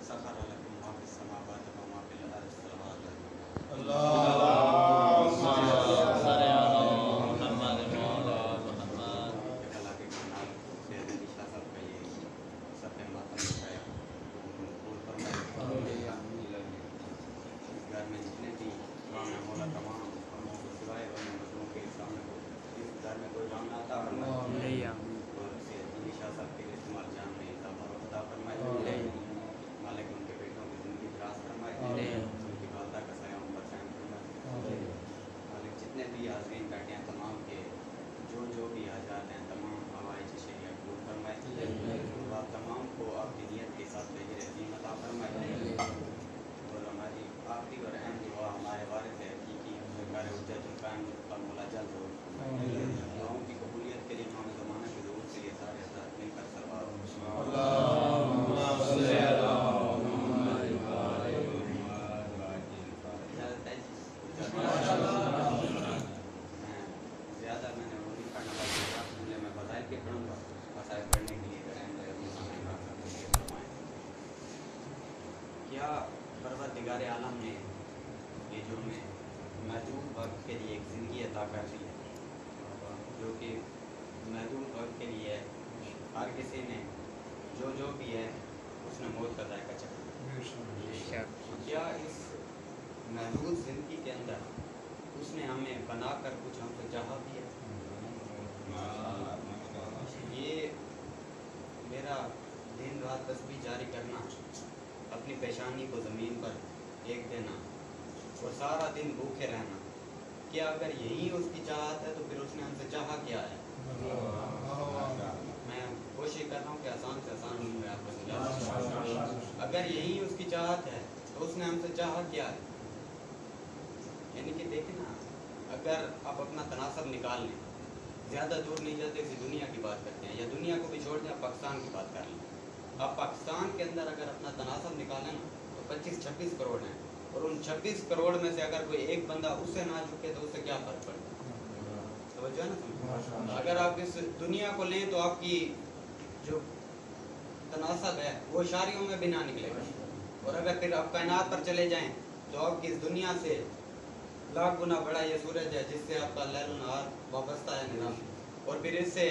सखर लकुम मा फिस समावाति व मा फिल अर्ज़ि सलावतु अल्लाहुम्मा सल्ली अला मुहम्मद व अला मुहम्मद। कला के कमाल से निशा सब का ये सत्य मातम दिखाया कबूल फरमाए। घर में जितने भी काम है मौला तमाम कामों को सिवाय वरना मजलूम के सामने को इस घर में कोई काम ना आता फरमाए और से निशा सब के इस्तेमाल जान में इजाफा अता फरमाए। मालिक उनके बेटों की जिंदगी दराज फरमाए, उनकी वालदा का सयाम पर कायम फरमाए। मालिक जितने भी हाज़रीन बैठे हैं तमाम के जो भी हाजात हैं तमाम हवाइज शरिया कबूल फरमाए और आप तमाम को आपकी नियत के साथ भेजे रजीम अता फरमाए। और हमारी आखिरी और अहम दुआ हमारे वारिस है हकीकी सरकार हुज्जतुल कायम का मौला जल्द हो दुआओं की कबूलियत के लिए इमाम ज़माना की ज़रूरत से ये सारे हज़रात मिलकर सलवात अल्लाहुम्मा सल्ली अला मुहम्मद व अला ज़्यादा मैंने वो नहीं पढ़ना बल्कि मैं फ़ज़ाइल के पढ़ूँगा। फ़ज़ाइल पढ़ने के लिए क्या परवरदिगार आलम ने ये जो हमें महदूद वक्त के लिए एक ज़िंदगी अता कर दी है जो कि महदूद वक्त के लिए हर किसी ने जो भी है उसने मौत का जायका चखा। क्या इस महदूद ज़िंदगी के अंदर उसने हमें बनाकर कुछ हमसे चाहा भी है? ये मेरा दिन रात तस्बीह जारी करना, अपनी पेशानी को ज़मीन पर एक देना और सारा दिन भूखे रहना, क्या अगर यही उसकी चाहत है तो फिर उसने हमसे चाहा क्या है? मैं कोशिश कर रहा हूँ कि आसान से आसान में आपको समझा। अगर यही उसकी चाहत है तो उसने हमसे चाहा क्या है? यानी कि देखें ना, अगर आप अपना तनासब निकाल लें, ज़्यादा दूर नहीं जाते, इसी दुनिया की बात करते हैं या दुनिया को भी छोड़ दें, आप पाकिस्तान की बात कर लें। आप पाकिस्तान के अंदर अगर अपना तनासब निकालें ना तो 25-26 करोड़ हैं और उन 26 करोड़ में से अगर कोई एक बंदा उससे ना झुके तो उससे क्या फ़र्क पड़ता है? तो जो है ना, अगर आप इस दुनिया को लें तो आपकी जो तनासब है वो इशारियों में भी ना निकलेगा और अगर फिर आप कायनात पर चले जाएं तो आपकी इस दुनिया से लाख गुना बड़ा ये सूरज है जिससे आपका लैल नहार वाबस्ता है निज़ाम, और फिर इससे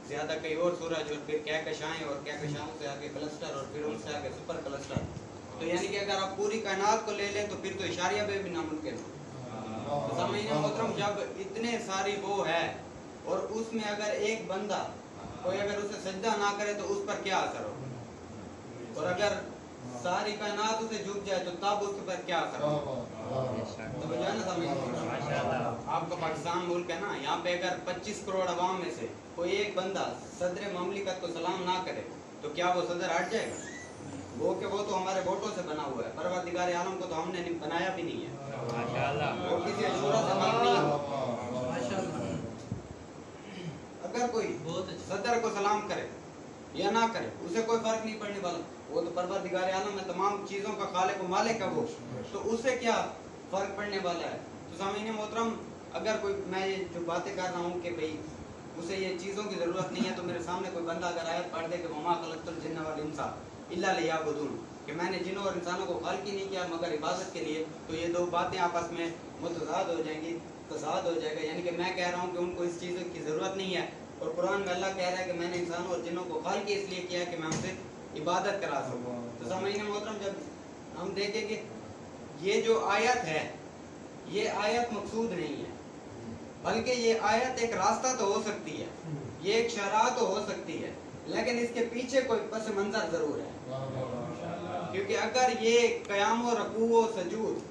ज़्यादा कई और सूरज और फिर कहकशाएं और कहकशाओं से आगे क्लस्टर और फिर उनसे आगे सुपर क्लस्टर। तो यानी कि अगर आप पूरी कायनात को ले लें तो फिर तो इशारिया पे भी नामुमकिन हो। तो समझिए मोहतरम, जब इतने सारी वो है और उसमें अगर एक बंदा कोई अगर उसे सजदा ना करे तो उस पर क्या असर हो, और अगर सारी कायनात उसे झुक जाए तो तब उसके पर क्या असर हो? तो है ना, समझिए आपका पाकिस्तान मुल्क है ना, यहाँ पे अगर 25 करोड़ अवाम में से कोई एक बंदा सदर ममलिकत को सलाम ना करे तो क्या वो सदर हट जाएगा? वो तो हमारे वोटों से बना हुआ है, परवरदिगार आलम को तो हमने बनाया भी नहीं है, वो किसी अशूरा से मत नहीं है। अगर कोई सदर को सलाम करे या ना करे उसे कोई फर्क नहीं पड़ने वाला, वो तो परवरदिगार आलम है, तमाम चीज़ों का खालिक व मालिक है वो, तो उसे क्या फ़र्क पड़ने वाला है? तो सामीन मोहतरम, अगर कोई मैं ये जो बातें कर रहा हूँ कि भाई उसे ये चीज़ों की ज़रूरत नहीं है, तो मेरे सामने कोई बंदा अगर आयत पढ़ दे कि वमा खलक़तुल जिन्ना वल इंसा इल्ला लियअबुदून, कि मैंने जिन्नों और इंसानों को खालिक ही नहीं किया मगर इबादत के लिए, तो ये दो बातें आपस में मुतज़ाद हो जाएंगी, तज़ाद हो जाएगा। यानी कि मैं कह रहा हूँ कि उनको इस चीज़ की ज़रूरत नहीं है और कुरान में अल्लाह कह रहा है कि मैंने इंसानों और जिन्नों को खालिक इसलिए किया कि मैं उनसे इबादत करा सकूँ। तो सामीन मोहतरम, जब हम देखें कि ये जो आयत है ये आयत मकसूद नहीं है, बल्कि ये आयत एक रास्ता तो हो सकती है, ये एक शरह तो हो सकती है, लेकिन इसके पीछे कोई पस मंज़र ज़रूर है। क्योंकि अगर ये क़याम व रकू व सजूद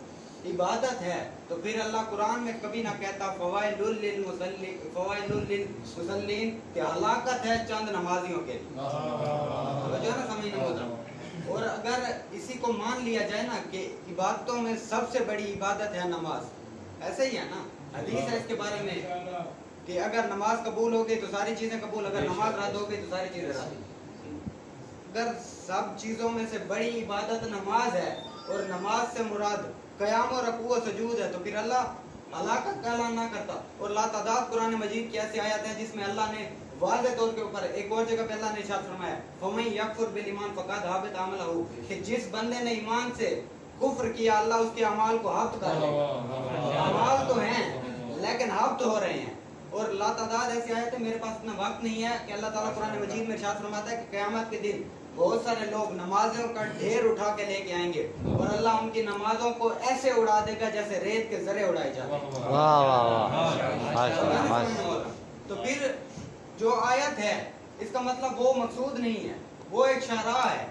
इबादत है तो फिर अल्लाह कुरान में कभी ना कहता फ़वाइलुल लिल मुसल्लीन, कि हलाकत है चंद नमाजियों के लिए। तो जो है ना, समझना होता। और अगर इसी को मान लिया जाए ना कि इबादतों में सबसे बड़ी इबादत है नमाज, ऐसे ही है ना, हदीस है इसके बारे में कि अगर नमाज कबूल हो गई तो सारी चीज़ें कबूल, अगर नमाज रद्द हो गई तो सारी चीज़ें रद्द। अगर सब चीज़ों में से बड़ी इबादत नमाज है और नमाज से मुराद क़याम और रकू व सजूद है तो फिर अल्लाह हलाकत का ऐलान ना करता। और लातादाद कुरान मजीद की ऐसी आयत है जिसमें अल्लाह ने वाज़े तौर के ऊपर एक और जगह पे अल्लाह ने इरशाद फरमाया फमन यकफुर बिल ईमान फक़द हबित अमलहु, कि जिस बंदे ने ईमान से कुफ्र किया अल्लाह उसके अमाल को हब्त कर देगा। अमाल तो हैं लेकिन हब्त हो रहे हैं। और लातादाद ऐसी आयत है, मेरे पास इतना वक्त नहीं है कि अल्लाह ताला कुरान मजीद में इरशाद फरमाता है कि क़यामत के दिन बहुत सारे लोग नमाजों का ढेर उठा के लेके आएंगे और अल्लाह उनकी नमाजों को ऐसे उड़ा देगा जैसे रेत के जरे उड़ाए जाते हैं। वाह वाह वाह। तो फिर जो आयत है इसका मतलब वो मकसूद नहीं है, वो एक शरह है।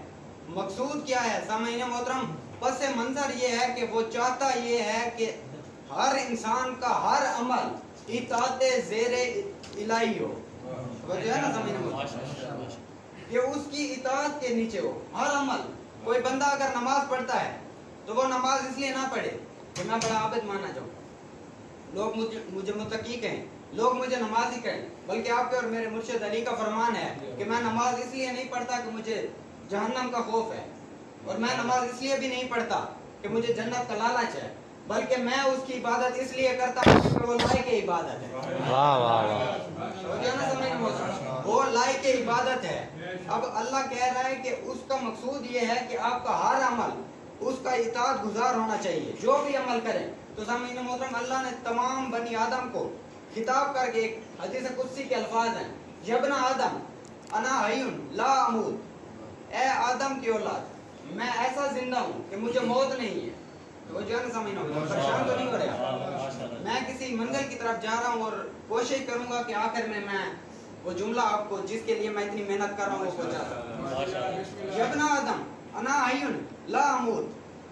मकसूद क्या है सामईन मोहतरम? पस मंजर ये है कि वो चाहता ये है कि हर इंसान का हर अमल इताते ज़ेरे इलाही हो, जो है ना सामईन मोहतरम, कि उसकी इताअत के नीचे हो हर अमल। कोई बंदा अगर नमाज पढ़ता है तो वो नमाज इसलिए ना पढ़े कि मैं बड़ा आबिद माना जाऊं, लोग मुझे मुत्तकी कहें, लोग मुझे नमाजी कहें, बल्कि आपके और मेरे मुर्शिद अली का फरमान है कि मैं नमाज इसलिए नहीं पढ़ता कि मुझे जहन्नम का खौफ है, और मैं नमाज इसलिए भी नहीं पढ़ता कि मुझे जन्नत का लालच है, बल्कि मैं उसकी इबादत इसलिए करता हूँ कि वो लायक इबादत है। वाह वाह वाह। वो लायक इबादत है। अब अल्लाह कह रहा है कि उसका मकसूद ये है कि आपका हर अमल उसका इताअत गुजार होना चाहिए, जो भी अमल करें। तो सामईन मोहतरम अल्लाह ने तमाम बनी आदम को खिताब करके एक हदीस कुदसी के अल्फाज हैं, यब्ना आदम अना हय्युन ला अमूत, ए आदम की औलाद मैं ऐसा जिंदा हूँ कि मुझे मौत नहीं है। तो वो जो है ना सामईन परेशान तो नहीं हो रहा, मैं किसी मंजिल की तरफ जा रहा हूँ और कोशिश करूंगा कि आखिर में मैं वो जुमला आपको जिसके लिए मैं इतनी मेहनत कर रहा हूँ वो पहुंचा सकूं। यब्ना आदम अना हय्युन ला अमूत,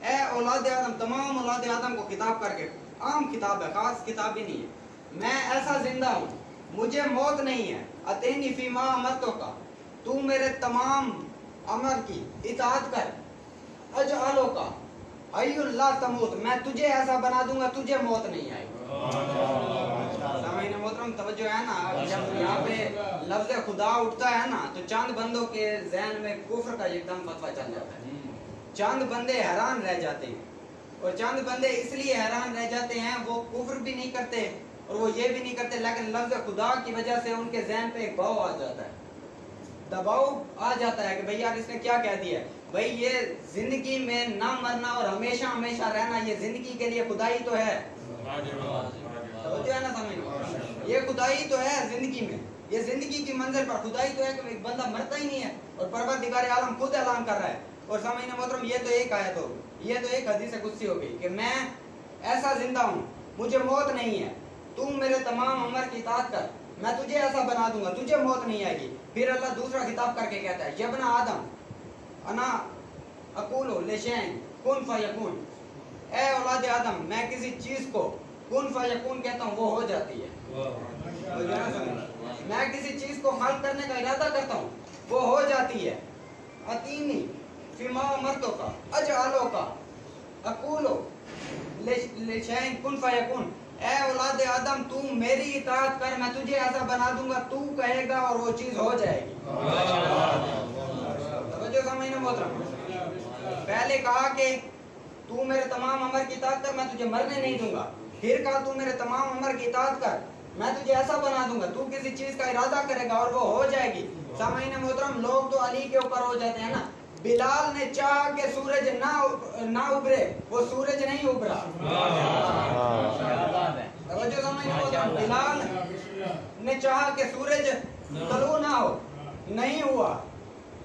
ए औलाद आदम, तमाम औलाद आदम को खिताब करके, आम खिताब है, खास खिताब भी नहीं है। मैं ऐसा जिंदा हूँ, मुझे मौत नहीं है। अतेनी फीमा अमरतो का, तू मेरे तमाम अमर की इताअत कर। अजअलो का हय्युन ला तमूत, मैं तुझे ऐसा बना दूंगा तुझे मौत नहीं आएगी। सामईन मोहतरम तवज्जो है ना, जब यहाँ पे लफ्ज़ खुदा उठता है ना तो चंद बंदों के ज़हन में कुफ्र का एकदम फतवा चल जाता है। चंद बंदे हैरान रह जाते हैं, और चंद बंदे इसलिए हैरान रह जाते हैं वो कुफ्र भी नहीं करते और वो ये भी नहीं करते, लेकिन लफ्ज़ खुदा की वजह से उनके ज़हन पे एक भाव आ जाता है, दबाव आ जाता है कि भाई यार इसने क्या कह दिया। भाई ये जिंदगी में ना मरना और हमेशा हमेशा रहना, ये जिंदगी के लिए खुदाई तो है, तो है ना समझ, ये खुदाई तो है जिंदगी में, ये जिंदगी की मंजिल पर खुदाई तो है कि एक बंदा मरता ही नहीं है, और परवरदिगार आलम खुद ऐलान कर रहा है। और सामईन मोहतरम ये तो एक आयत हो, ये तो एक हदीस कुदसी हो गई कि मैं ऐसा जिंदा हूँ, मुझे मौत नहीं है, तू मेरे तमाम अमर की इताअत कर, मैं तुझे ऐसा बना दूंगा तुझे मौत नहीं आएगी। फिर अल्लाह दूसरा खिताब करके कहता है यब्ना आदम अना अकूलु लिशैइन कुन फयकून, ए औलाद आदम मैं किसी चीज को कुन फयकून कहता हूँ वो हो जाती है। मैं किसी चीज को खल्क करने का इरादा करता हूँ वो हो जाती है। अतीनी फिमा मर्दों का अजअलो का अकूलो लिशैइन कुन फयकून, ए औलाद आदम तू मेरी इताअत कर, मैं तुझे ऐसा बना दूंगा, तू कहेगा और वो चीज हो जाएगी। तो सामईन मोहतरम पहले कहा कि तू मेरे तमाम अमर की इताअत कर, मैं तुझे मरने नहीं दूंगा। फिर कहा तू मेरे तमाम अमर की इताअत कर, मैं तुझे ऐसा बना दूंगा, तू किसी चीज का इरादा करेगा और वो हो जाएगी। सामईन मोहतरम लोग तो अली के ऊपर हो जाते हैं ना, बिलाल ने चाहा कि सूरज ना उभरे, वो सूरज नहीं उभरा। बिलाल ने चाहा कि सूरज तलू ना हो, नहीं हुआ।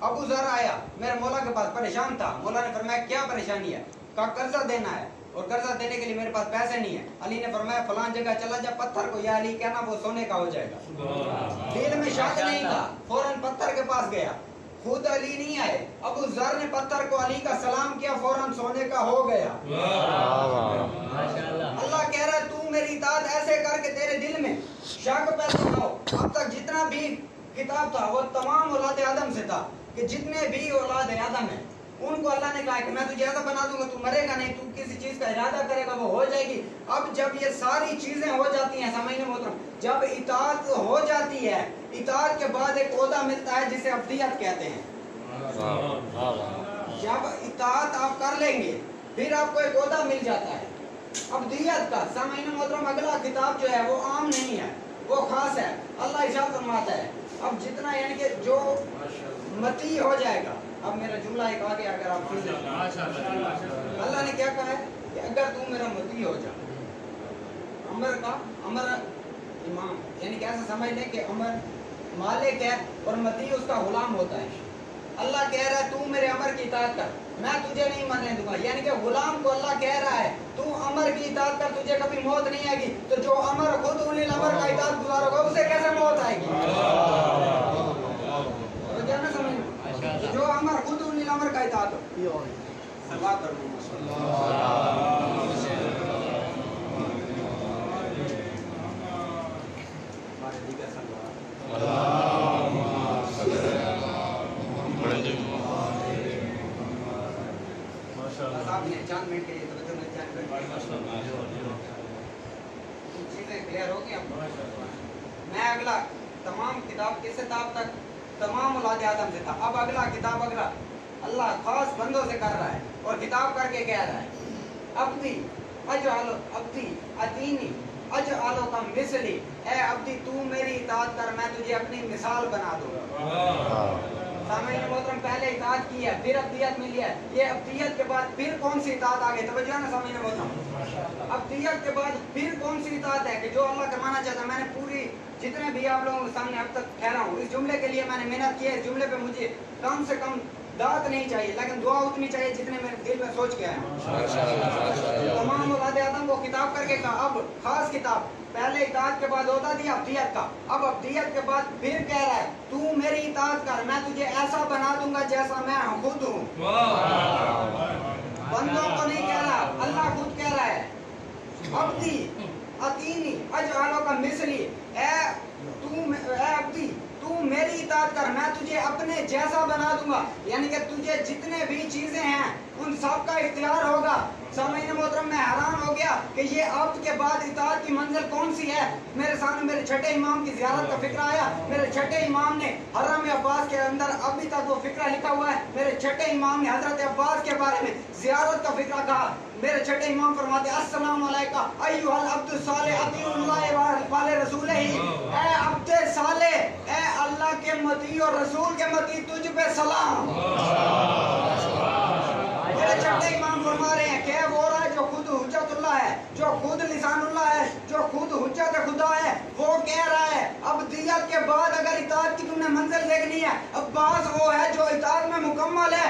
अबू ज़र आया मेरे मौला के पास, परेशान था। मौला ने फरमाया क्या परेशानी है? कहा कर्जा देना है और कर्जा देने के लिए मेरे पास पैसे नहीं है। अली ने फरमाया फलान जगह चला जा, पत्थर को या अली कहना वो सोने का हो जाएगा। दिल में शक नहीं था, फौरन पत्थर के पास गया, खुद अली नहीं आए, अबू ज़र ने पत्थर को अली का सलाम किया, फौरन सोने का हो गया। अल्लाह कह रहा है तू मेरी इताअत ऐसे कर के तेरे दिल में शक पैदा ना हो। अब तक जितना भी किताब था वो तमाम औलाद आदम से था कि जितने भी औलाद आदम है उनको अल्लाह ने कहा कि मैं तुझे ऐसा बना दूंगा, तू मरेगा नहीं, तू किसी चीज का इरादा करेगा वो हो जाएगी। अब जब ये सारी चीजें हो जाती हैं सामईन मोहतरम, जब इताअत हो जाती है, इताअत के बाद एक ओहदा मिलता है जिसे अब्दियत कहते हैं। जब इताअत आप कर लेंगे फिर आपको एक ओहदा मिल जाता है अब्दियत का। सामईन मोहतरम अगला किताब जो है वो आम नहीं है, वो खास है। अल्लाह इरशाद फरमाता है اب جتنا یعنی کہ جو متی ہو جائے گا. اب میرا جملہ ایک آگے اگر آپ سن لیں, اللہ نے کیا کہا ہے کہ اگر تو میرا متی ہو جا, امر کا امر امام یعنی کہ ایسا سمجھ لیں کہ امر مالک ہے اور متی اس کا غلام ہوتا ہے. اللہ کہہ رہا ہے تو میرے امر کی اطاعت کر, میں تجھے نہیں مرنے دوں گا. یعنی کہ غلام کو اللہ کہہ رہا ہے تو امر کی اطاعت کر, تجھے کبھی موت نہیں آئے گی. تو جو امر خود اولی الامر کا اطاعت گزار ہوگا اسے کیسے موت آئے گی؟ کیا نہ سمجھ, جو امر خود اولی الامر کا اطاعت ہو. اللہ کرو صاحب نے چاند منٹ کے لیے توجہ مل جائے, چیزیں کلیئر ہو گئی. میں اگلا تمام کتاب کس سے تک تمام اولاد آدم سے تھا. اب اگلا کتاب اگلا اللہ خاص بندوں سے کر رہا ہے اور کتاب کر کے کہہ رہا ہے عبدی اجعل عبدی اتینی اجعلو کا مثلی, اے عبدی تو میری اطاعت کر, میں تجھے اپنی مثال بنا دوں گا. سامعین محترم, پہلے اطاعت کی ہے پھر ابدیت ملی ہے. یہ ابدیت کے بعد پھر کون سی اطاعت آگے, توجہ نا سامعین محترم. ابدیت کے بعد پھر کون سی اطاعت ہے کہ جو اللہ کروانا چاہتا ہے. میں نے پوری جتنے بھی آپ لوگوں کے سامنے اب تک ٹھہرا ہوں اس جملے کے لیے میں نے محنت کی ہے. اس جملے پہ مجھے کم سے کم دعوت نہیں چاہیے لیکن دعا اتنی چاہیے جتنے میرے دل میں سوچ کے آیا. تمام اولاد آدم کو کتاب کر کے کہا. اب خاص کتاب, پہلے اطاعت کے بعد ہوتا تھی ابدیت کا, اب ابدیت کے بعد پھر کہہ رہا ہے تو میری اطاعت کر, میں تجھے ایسا بنا دوں گا جیسا میں خود ہوں. بندوں کو نہیں کہہ رہا, اللہ خود کہہ رہا ہے عبدی اتینی اجعلو کا مثلی, اے عبدی تو میری اطاعت کر, میں تجھے اپنے جیسا بنا دوں گا. یعنی کہ تجھے جتنے بھی چیزیں ہیں ان سب کا اختیار ہوگا. سامعین محترم, میں حیران ہو گیا کہ یہ عبد کے بعد اطاعت کی منزل کون سی ہے. میرے سامنے میرے چھٹے امام کی زیارت کا فکرہ آیا. میرے چھٹے امام نے حرم عباس کے اندر ابھی تک وہ فکرہ لکھا ہوا ہے. میرے چھٹے امام نے حضرت عباس کے بارے میں زیارت کا فکرہ کہا. میرے چھٹے امام فرماتے السلام علیکم ایھا العبد الصالح اطیع اللہ و رسولہ, اے عبد صالح, اے اللہ کے مطیع اور رسول کے مطیع, تجھ پہ سلام. میرے چھٹے امام فرما رہے ہیں کہ وہ رہا ہے جو خود حجت اللہ ہے, جو خود لسان اللہ ہے, جو خود حجت خدا ہے, وہ کہہ رہا ہے ابدیت کے بعد اگر اطاعت کی تم نے منزل دیکھنی ہے, عباس وہ ہے جو اطاعت میں مکمل ہے